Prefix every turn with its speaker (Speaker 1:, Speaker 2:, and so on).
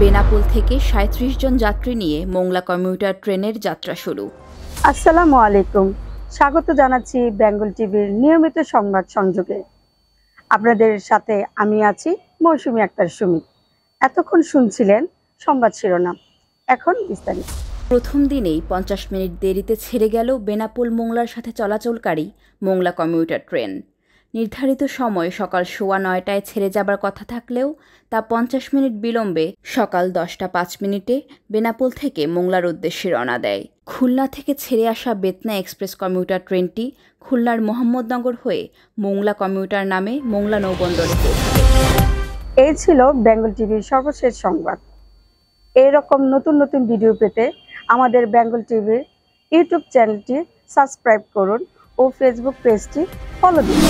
Speaker 1: বেনাপোল থেকে ৩৭ জন যাত্রী নিয়ে মোংলা কমিউটার ট্রেনের যাত্রা শুরু।
Speaker 2: আসসালামু আলাইকুম, স্বাগত জানাচ্ছি বেঙ্গল টিভির নিয়মিত সংবাদ সংযোগে। আপনাদের সাথে আমি আছি মৌসুমী আক্তার সুমি। এতক্ষণ শুনছিলেন সংবাদ শিরোনাম, এখন বিস্তারিত।
Speaker 1: প্রথম দিনেই ৫০ মিনিট দেরিতে ছেড়ে গেল বেনাপোল মোংলার সাথে চলাচলকারী মোংলা কমিউটার ট্রেন। নির্ধারিত সময় সকাল ৯:১৫টায় ছেড়ে যাবার কথা থাকলেও তা ৫০ মিনিট বিলম্বে সকাল ১০টা ৫ মিনিটে বেনাপোল থেকে মোংলার উদ্দেশ্যে রওনা দেয়। খুলনা থেকে ছেড়ে আসা বেতনা এক্সপ্রেস কমিউটার ট্রেনটি খুলনার মোহাম্মদনগর হয়ে মোংলা কমিউটার নামে মোংলা নৌবন্দরে পৌঁছাবে।
Speaker 2: এই ছিল বেঙ্গল টিভির সর্বশেষ সংবাদ। এরকম নতুন নতুন ভিডিও পেতে আমাদের বেঙ্গল টিভির ইউটিউব চ্যানেলটি সাবস্ক্রাইব করুন ও ফেসবুক পেজটি ফলো দিন।